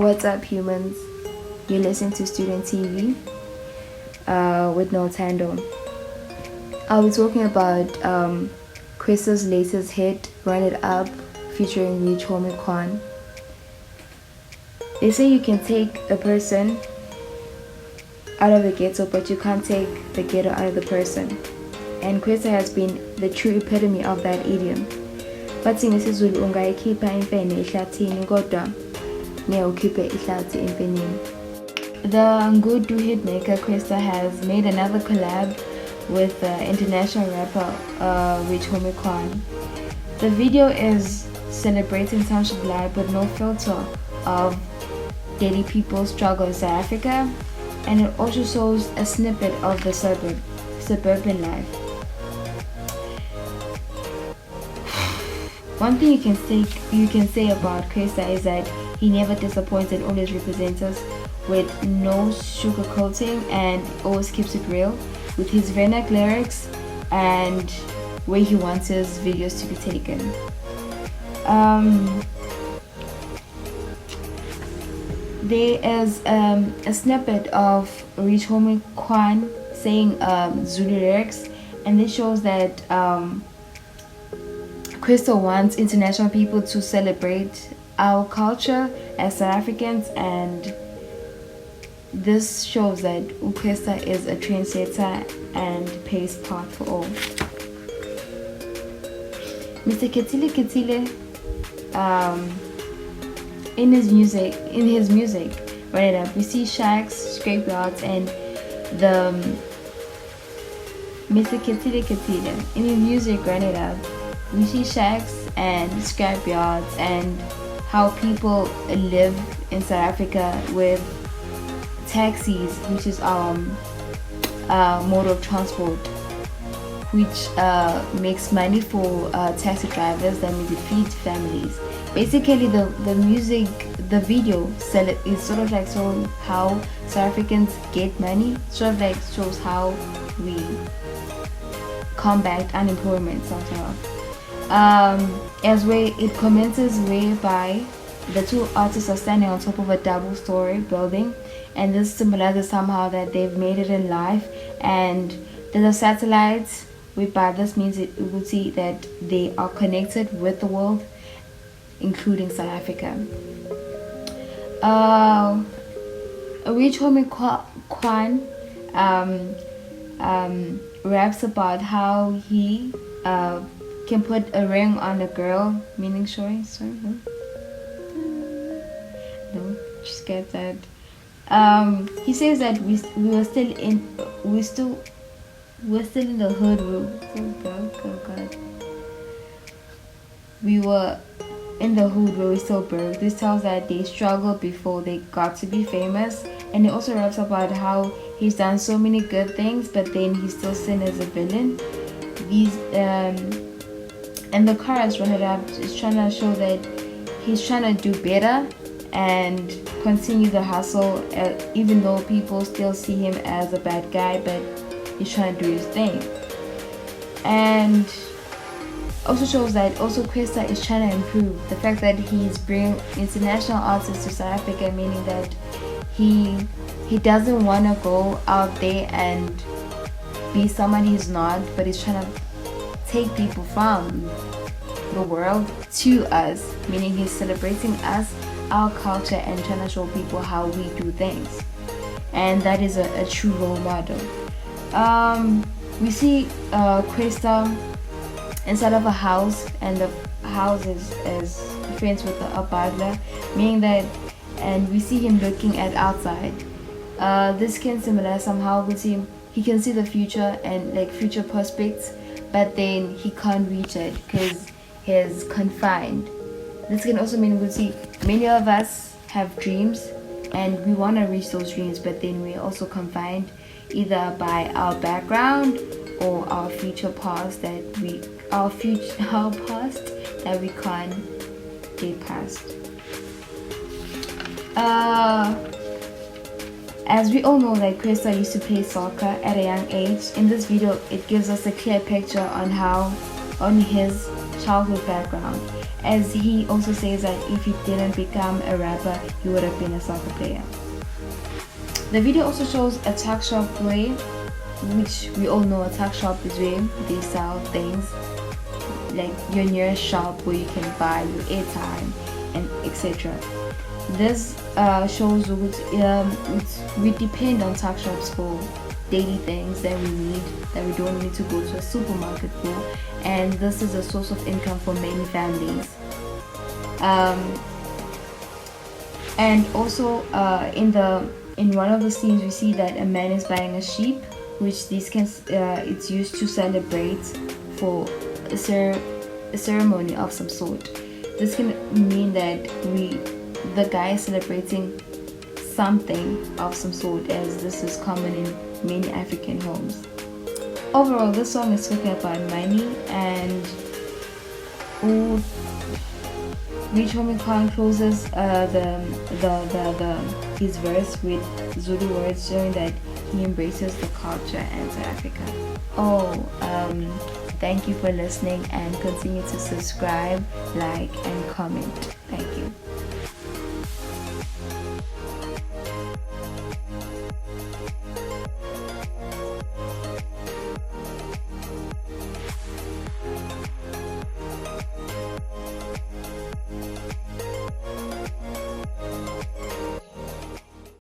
What's up, humans? You listen to Student TV with Notando. I'll be talking about Kwesta's latest hit, Run It Up, featuring Reach Home and Quan. They say you can take a person out of the ghetto, but you can't take the ghetto out of the person. And Kwesta has been the true epitome of that idiom. Bathi ngesizulu ungayikhipha imfene ehlathini kodwa ngeke ihlathi emfeneni. The Ngudu hitmaker Kwesta has made another collab with international rapper Rich Homie Quan. The video is celebrating township life with no filter of daily people's struggle in South Africa, and it also shows a snippet of the suburban life. One thing you can say about Kwesta is that he never disappoints and always represents us with no sugarcoating and always keeps it real with his vernac lyrics and where he wants his videos to be taken. There is a snippet of Rich Homie Quan saying Zulu lyrics, and this shows that Kwesta wants international people to celebrate our culture as South Africans, and this shows that Kwesta is a trendsetter and paves path for all. Mr. Ketile in his music, Run It Up, we see shacks, scrapyards, and the Mr. Ketile in his music, Run It Up, we see shacks and scrapyards and how people live in South Africa with taxis, which is our mode of transport, which makes money for taxi drivers that maybe feed families. Basically, the music, the video is sort of like showing how South Africans get money, sort of like shows how we combat unemployment somehow. As where it commences whereby the two artists are standing on top of a double-story building, and this symbolizes somehow that they've made it in life, and there's a satellite whereby this means we would see that they are connected with the world, including South Africa. Rich Homie Quan raps about how he can put a ring on a girl, meaning sorry, no, just get that. He says that we're still in the hood. We were in the hood where we still broke. This tells that they struggled before they got to be famous, and it also raps about how he's done so many good things, but then he's still seen as a villain. And the chorus, Run It Up, is trying to show that he's trying to do better and continue the hustle, even though people still see him as a bad guy, but he's trying to do his thing. And also shows that also Kwesta is trying to improve. The fact that he's bringing international artists to South Africa, meaning that he doesn't want to go out there and be someone he's not, but he's trying to take people from the world to us, meaning he's celebrating us, our culture, and trying to show people how we do things, and that is a true role model. We see Kwesta inside of a house, and the house is friends with a butler, meaning that, and we see him looking at outside. This can symbolize somehow with him, he can see the future and like future prospects, but then he can't reach it because he's confined. This can also mean we see many of us have dreams and we want to reach those dreams, but then we're also confined either by our background or our past that we can't get past. As we all know, that Kwesta used to play soccer at a young age. In this video, it gives us a clear picture on his childhood background, as he also says that if he didn't become a rapper, he would have been a soccer player. The video also shows a tuck shop where, which we all know a tuck shop is where they sell things like your nearest shop where you can buy your airtime and etc. This shows we depend on tuck shops for daily things that we need, that we don't need to go to a supermarket for, and this is a source of income for many families. And also in one of the scenes we see that a man is buying a sheep, which it's used to celebrate for a ceremony of some sort. This can mean that the guy is celebrating something of some sort, as this is common in many African homes. Overall, this song is talking about money, and which homie Quan closes his verse with Zulu words showing that he embraces the culture and South Africa. Thank you for listening, and continue to subscribe, like, and comment. Thank